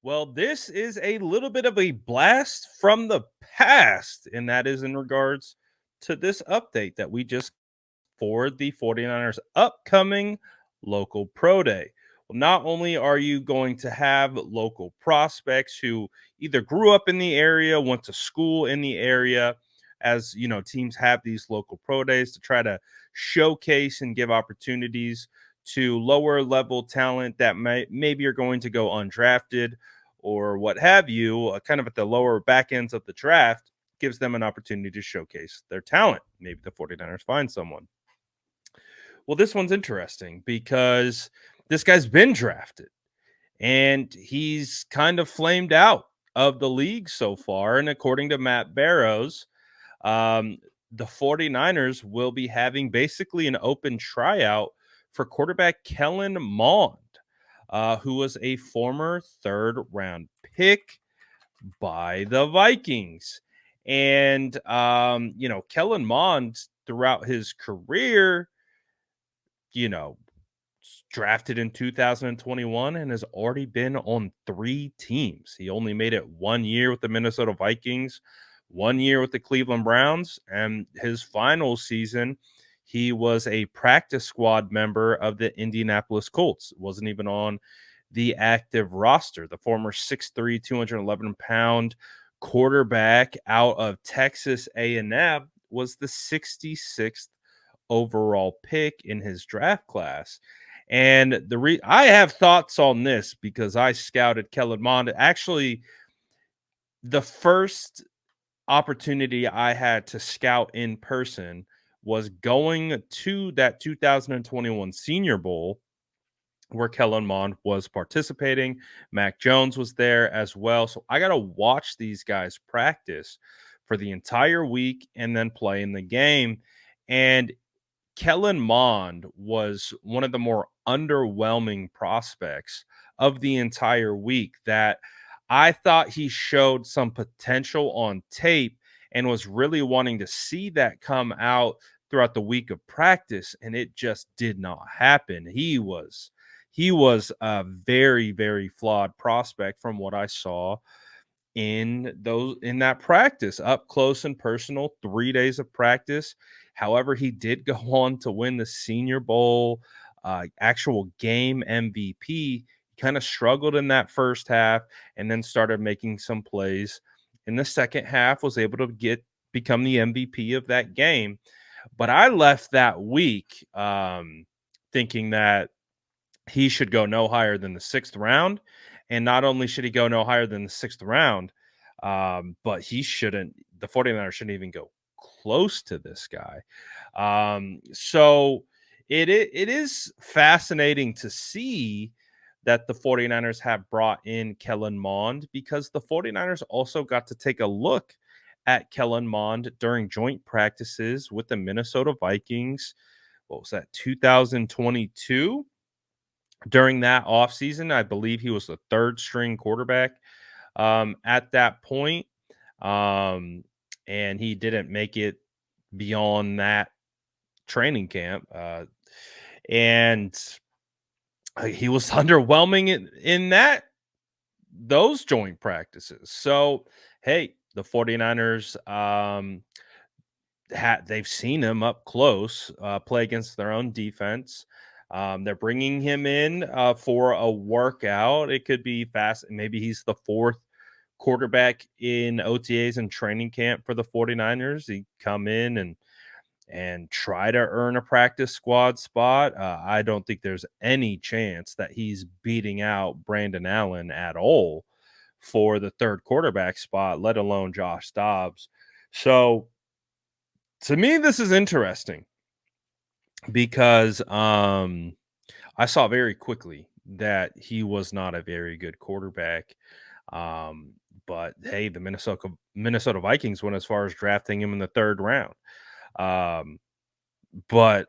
Well, this is a little bit of a blast from the past, and that is in regards to this update that we just for the 49ers upcoming local pro day. Well, not only are you going to have local prospects who either grew up in the area, went to school in the area, as you know, teams have these local pro days to try to showcase and give opportunities to lower level talent that maybe are going to go undrafted or what have you, kind of at the lower back ends of the draft, gives them an opportunity to showcase their talent. Maybe the 49ers find someone. Well, this one's interesting because this guy's been drafted and he's kind of flamed out of the league so far. And according to Matt Barrows, um, the 49ers will be having basically an open tryout for quarterback Kellen Mond, who was a former third round pick by the Vikings. And, Kellen Mond throughout his career, you know, drafted in 2021 and has already been on 3 teams. He only made it 1 year with the Minnesota Vikings, 1 year with the Cleveland Browns, and his final season, he was a practice squad member of the Indianapolis Colts. Wasn't even on the active roster. The former 6'3", 211-pound quarterback out of Texas A&M was the 66th overall pick in his draft class. And I have thoughts on this because I scouted Kellen Mond. Actually, the first opportunity I had to scout in person was going to that 2021 Senior Bowl where Kellen Mond was participating. Mac Jones was there as well. So I got to watch these guys practice for the entire week and then play in the game. And Kellen Mond was one of the more underwhelming prospects of the entire week that I thought he showed some potential on tape and was really wanting to see that come out throughout the week of practice, and it just did not happen. He was a very, very flawed prospect from what I saw in that practice, up close and personal, 3 days of practice. However, he did go on to win the Senior Bowl, actual game MVP. He kind of struggled in that first half and then started making some plays in the second half, was able to become the MVP of that game. But I left that week thinking that he should go no higher than the 6th round. And not only should he go no higher than the 6th round, but the 49ers shouldn't even go close to this guy. So it is fascinating to see that the 49ers have brought in Kellen Mond because the 49ers also got to take a look at Kellen Mond during joint practices with the Minnesota Vikings. What was that, 2022? During that offseason, I believe he was the third string quarterback at that point. And he didn't make it beyond that training camp. And he was underwhelming in those joint practices. So, hey, the 49ers, they've seen him up close play against their own defense. They're bringing him in for a workout. It could be fast. Maybe he's the fourth quarterback in OTAs and training camp for the 49ers. He come in and try to earn a practice squad spot. I don't think there's any chance that he's beating out Brandon Allen at all for the third quarterback spot, let alone Josh Dobbs. So to me, this is interesting because I saw very quickly that he was not a very good quarterback. But hey, the Minnesota Vikings went as far as drafting him in the 3rd round. But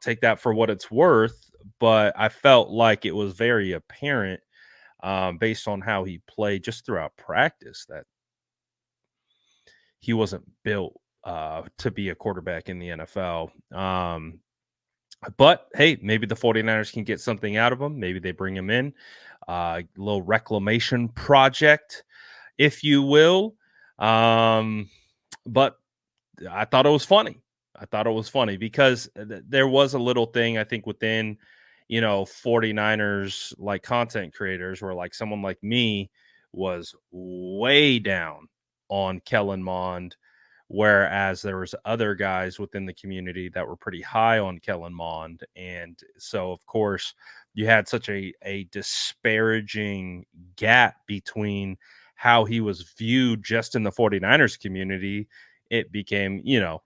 take that for what it's worth. But I felt like it was very apparent, based on how he played just throughout practice, that he wasn't built to be a quarterback in the NFL. But hey, maybe the 49ers can get something out of him. Maybe they bring him in. little reclamation project, if you will. Um, but I thought it was funny. I thought it was funny because there was a little thing I think within, 49ers like content creators where like someone like me was way down on Kellen Mond, whereas there was other guys within the community that were pretty high on Kellen Mond. And so of course you had such a disparaging gap between how he was viewed just in the 49ers community. It became,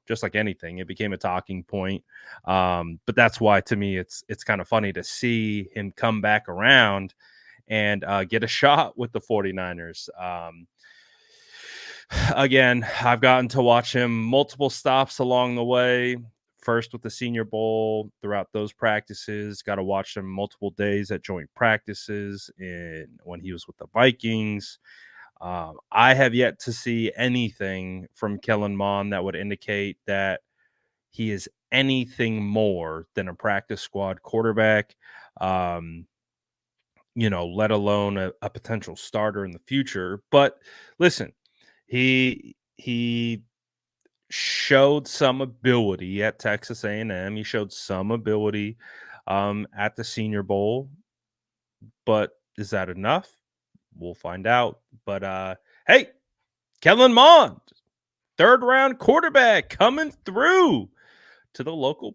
just like anything, it became a talking point. But that's why to me it's kind of funny to see him come back around and get a shot with the 49ers. Again, I've gotten to watch him multiple stops along the way. First with the Senior Bowl, throughout those practices, got to watch him multiple days at joint practices, and when he was with the Vikings. I have yet to see anything from Kellen Mond that would indicate that he is anything more than a practice squad quarterback. Um, let alone a potential starter in the future. But listen, he showed some ability at Texas A&M. He showed some ability at the Senior Bowl, but is that enough? We'll find out. But hey, Kellen Mond, third round quarterback coming through to the local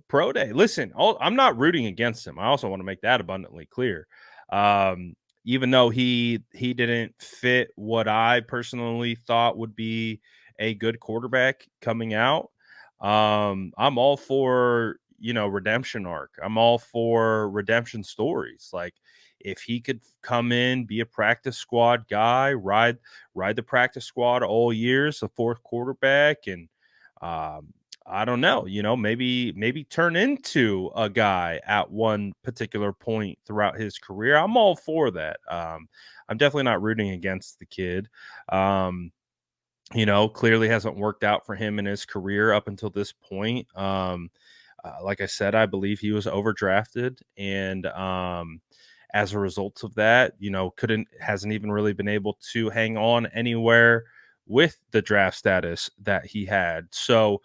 pro day. Listen, I'm not rooting against him. I also want to make that abundantly clear. Um, Even though he didn't fit what I personally thought would be a good quarterback coming out, I'm all for redemption arc. I'm all for redemption stories. Like if he could come in, be a practice squad guy, ride the practice squad all years, a fourth quarterback, and um, I don't know, maybe turn into a guy at one particular point throughout his career. I'm all for that. I'm definitely not rooting against the kid. Um, Clearly hasn't worked out for him in his career up until this point. Like I said, I believe he was overdrafted, and as a result of that, couldn't hasn't even really been able to hang on anywhere with the draft status that he had. So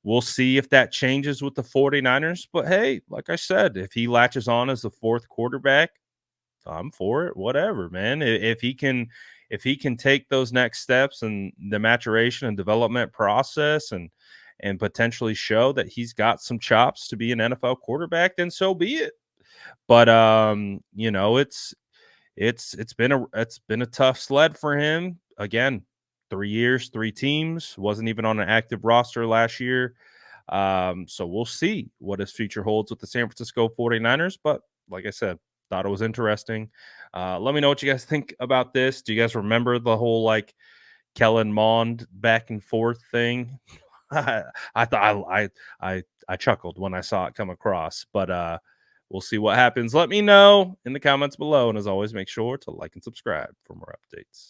we'll see if that changes with the 49ers. But hey, like I said, if he latches on as the fourth quarterback, I'm for it. Whatever, man. If he can take those next steps and the maturation and development process and potentially show that he's got some chops to be an NFL quarterback, then so be it. But it's been a tough sled for him. Again, 3 years, three teams, wasn't even on an active roster last year. So we'll see what his future holds with the San Francisco 49ers. But like I said, thought it was interesting. Let me know what you guys think about this. Do you guys remember the whole like Kellen Mond back and forth thing? I thought I chuckled when I saw it come across, but we'll see what happens. Let me know in the comments below, and as always, make sure to like and subscribe for more updates.